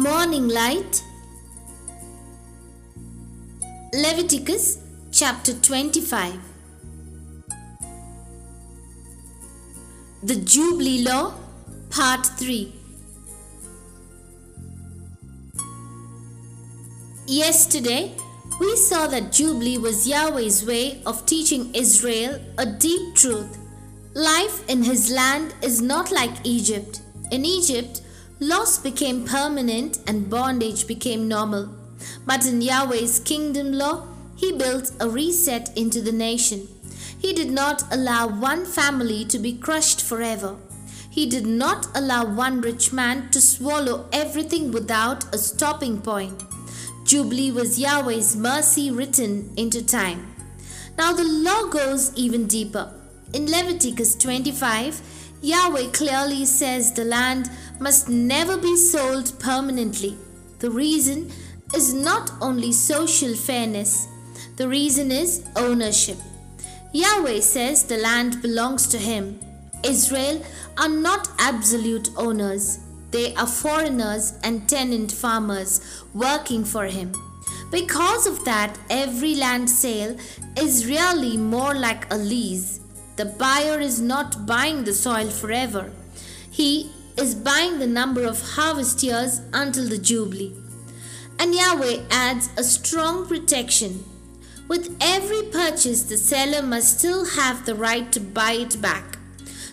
Morning light. Leviticus chapter 25. The Jubilee Law, part 3. Yesterday, we saw that Jubilee was Yahweh's way of teaching Israel a deep truth. Life in his land is not like Egypt. In Egypt, loss became permanent and bondage became normal. But in Yahweh's kingdom law, he built a reset into the nation. He did not allow one family to be crushed forever. He did not allow one rich man to swallow everything without a stopping point. Jubilee was Yahweh's mercy written into time. Now the law goes even deeper. In Leviticus 25, Yahweh clearly says the land must never be sold permanently. The reason is not only social fairness. The reason is ownership. Yahweh says the land belongs to him. Israel are not absolute owners. They are foreigners and tenant farmers working for him. Because of that, every land sale is really more like a lease. The buyer is not buying the soil forever. He is buying the number of harvest years until the Jubilee. And Yahweh adds a strong protection. With every purchase, the seller must still have the right to buy it back.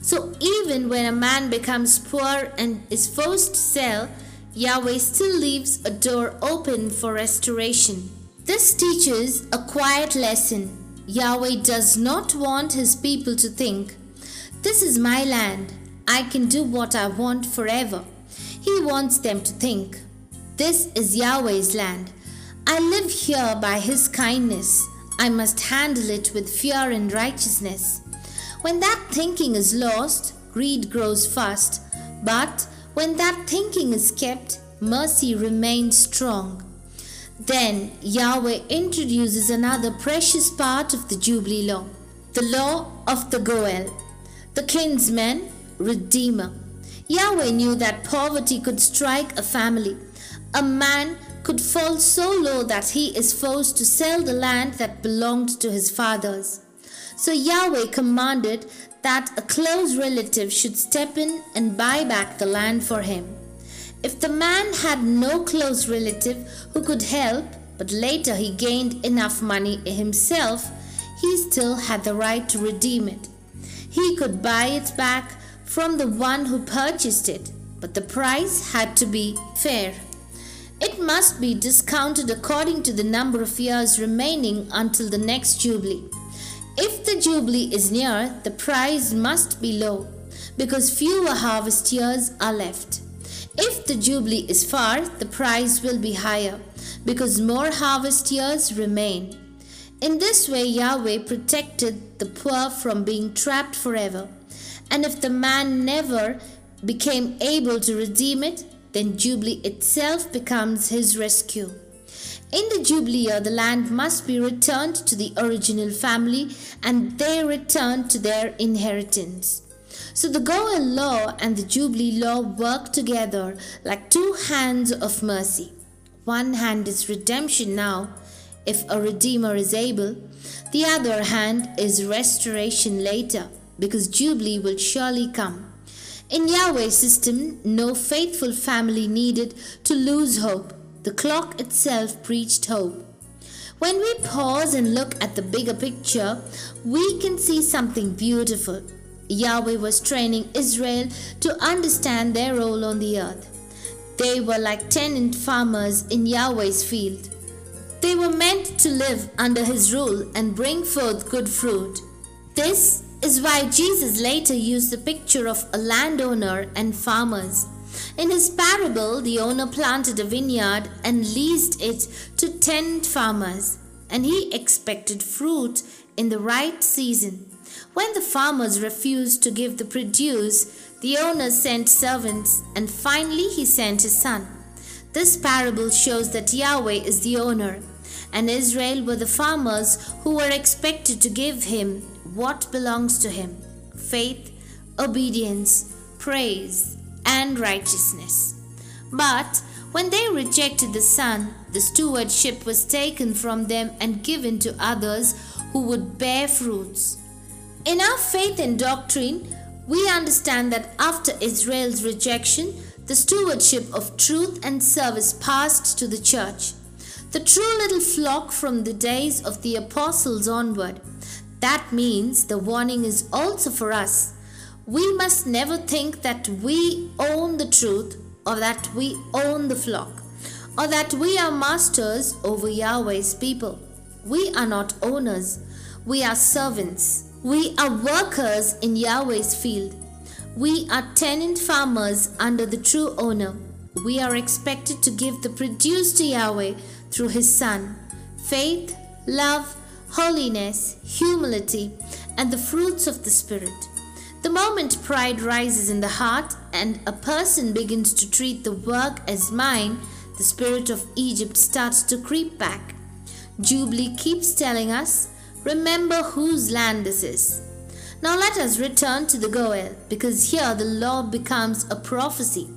So even when a man becomes poor and is forced to sell, Yahweh still leaves a door open for restoration. This teaches a quiet lesson. Yahweh does not want his people to think, "This is my land. I can do what I want forever." He wants them to think, "This is Yahweh's land. I live here by his kindness. I must handle it with fear and righteousness." When that thinking is lost, greed grows fast. But when that thinking is kept, mercy remains strong. Then Yahweh introduces another precious part of the Jubilee Law, the law of the Goel, the Kinsman-Redeemer. Yahweh knew that poverty could strike a family. A man could fall so low that he is forced to sell the land that belonged to his fathers. So Yahweh commanded that a close relative should step in and buy back the land for him. If the man had no close relative who could help, but later he gained enough money himself, he still had the right to redeem it. He could buy it back from the one who purchased it, but the price had to be fair. It must be discounted according to the number of years remaining until the next Jubilee. If the Jubilee is near, the price must be low, because fewer harvest years are left. If the Jubilee is far, the price will be higher, because more harvest years remain. In this way, Yahweh protected the poor from being trapped forever. And if the man never became able to redeem it, then Jubilee itself becomes his rescue. In the Jubilee year, the land must be returned to the original family, and they return to their inheritance. So the Goel law and the Jubilee law work together like two hands of mercy. One hand is redemption now, if a redeemer is able. The other hand is restoration later, because Jubilee will surely come. In Yahweh's system, no faithful family needed to lose hope. The clock itself preached hope. When we pause and look at the bigger picture, we can see something beautiful. Yahweh was training Israel to understand their role on the earth. They were like tenant farmers in Yahweh's field. They were meant to live under his rule and bring forth good fruit. This is why Jesus later used the picture of a landowner and farmers. In his parable, the owner planted a vineyard and leased it to tenant farmers, and he expected fruit in the right season. When the farmers refused to give the produce, the owner sent servants, and finally he sent his son. This parable shows that Yahweh is the owner, and Israel were the farmers who were expected to give him what belongs to him: faith, obedience, praise, and righteousness. But When they rejected the Son, the stewardship was taken from them and given to others who would bear fruits. In our faith and doctrine, we understand that after Israel's rejection, the stewardship of truth and service passed to the church, the true little flock from the days of the apostles onward. That means the warning is also for us. We must never think that we own the truth, or that we own the flock, or that we are masters over Yahweh's people. We are not owners, we are servants. We are workers in Yahweh's field. We are tenant farmers under the true owner. We are expected to give the produce to Yahweh through His Son: faith, love, holiness, humility, and the fruits of the Spirit. The moment pride rises in the heart and a person begins to treat the work as mine, the spirit of Egypt starts to creep back. Jubilee keeps telling us, remember whose land this is. Now let us return to the Goel, because here the law becomes a prophecy.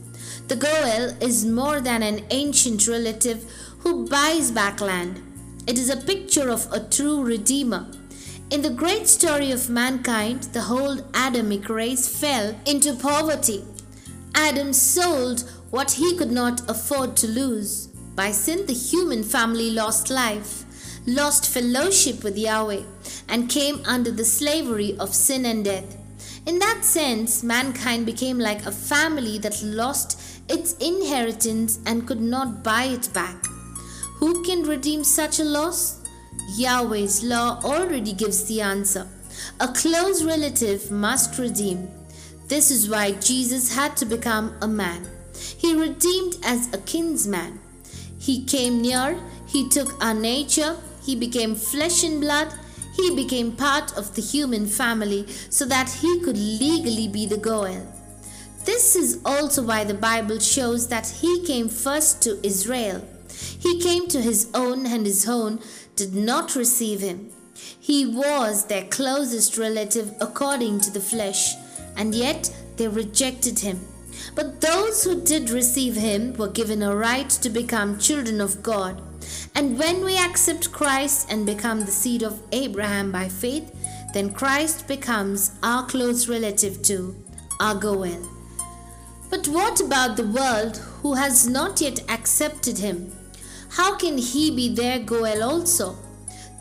The Goel is more than an ancient relative who buys back land. It is a picture of a true Redeemer. In the great story of mankind, the whole Adamic race fell into poverty. Adam sold what he could not afford to lose. By sin, the human family lost life, lost fellowship with Yahweh, and came under the slavery of sin and death. In that sense, mankind became like a family that lost its inheritance and could not buy it back. Who can redeem such a loss? Yahweh's law already gives the answer. A close relative must redeem. This is why Jesus had to become a man. He redeemed as a kinsman. He came near, He took our nature, He became flesh and blood, He became part of the human family so that He could legally be the Goel. This is also why the Bible shows that He came first to Israel. He came to His own, and His own did not receive Him. He was their closest relative according to the flesh, and yet they rejected Him. But those who did receive Him were given a right to become children of God. And when we accept Christ and become the seed of Abraham by faith, then Christ becomes our close relative too, our Goel. But what about the world who has not yet accepted Him? How can He be their Goel also?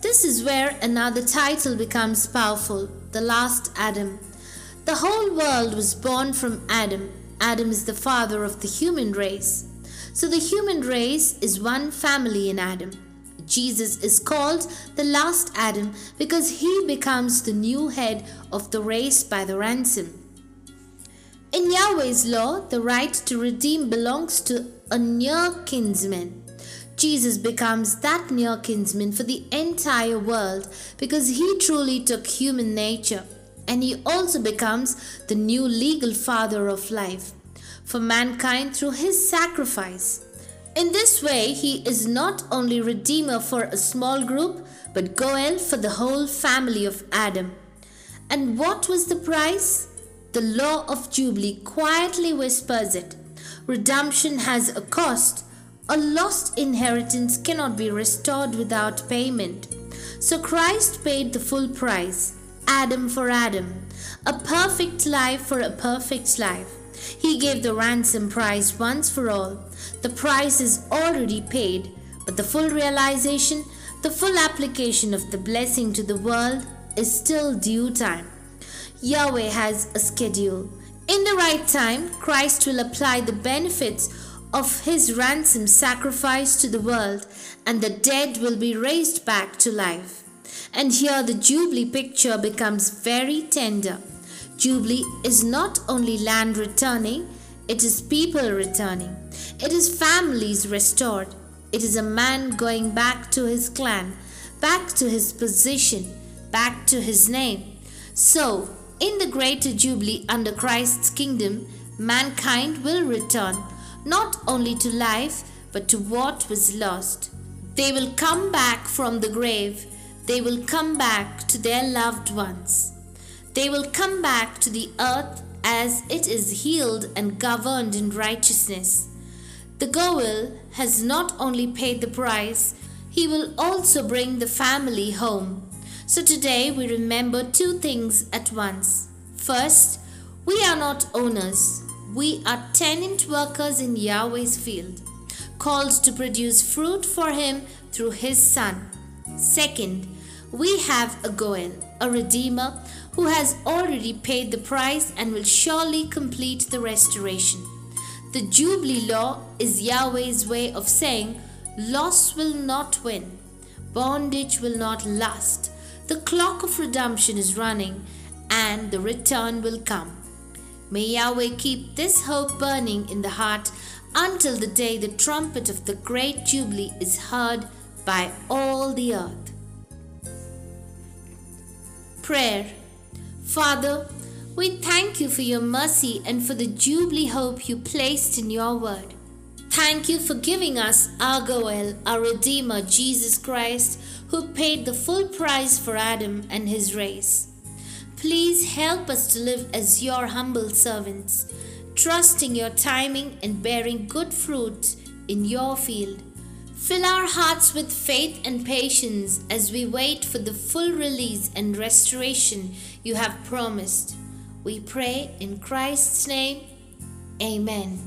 This is where another title becomes powerful, the last Adam. The whole world was born from Adam. Adam is the father of the human race. So the human race is one family in Adam. Jesus is called the last Adam because He becomes the new head of the race by the ransom. In Yahweh's law, the right to redeem belongs to a near kinsman. Jesus becomes that near kinsman for the entire world because He truly took human nature, and He also becomes the new legal father of life for mankind through His sacrifice. In this way, He is not only Redeemer for a small group, but Goel for the whole family of Adam. And what was the price? The law of Jubilee quietly whispers it. Redemption has a cost. A lost inheritance cannot be restored without payment. So Christ paid the full price, Adam for Adam, a perfect life for a perfect life. He gave the ransom price once for all. The price is already paid, but the full realization, the full application of the blessing to the world is still due time. Yahweh has a schedule. In the right time, Christ will apply the benefits of His ransom sacrifice to the world, and the dead will be raised back to life. And here the Jubilee picture becomes very tender. Jubilee is not only land returning, it is people returning. It is families restored. It is a man going back to his clan, back to his position, back to his name. So, in the greater Jubilee under Christ's kingdom, mankind will return, not only to life, but to what was lost. They will come back from the grave. They will come back to their loved ones. They will come back to the earth as it is healed and governed in righteousness. The Goel has not only paid the price, he will also bring the family home. So today we remember two things at once. First, we are not owners. We are tenant workers in Yahweh's field, called to produce fruit for him through his Son. Second, we have a Goel, a Redeemer, who has already paid the price and will surely complete the restoration. The Jubilee Law is Yahweh's way of saying, loss will not win, bondage will not last, the clock of redemption is running, and the return will come. May Yahweh keep this hope burning in the heart until the day the trumpet of the Great Jubilee is heard by all the earth. Prayer. Father, we thank you for your mercy and for the Jubilee hope you placed in your word. Thank you for giving us our Goel, our Redeemer, Jesus Christ, who paid the full price for Adam and his race. Please help us to live as your humble servants, trusting your timing and bearing good fruit in your field. Fill our hearts with faith and patience as we wait for the full release and restoration you have promised. We pray in Christ's name. Amen.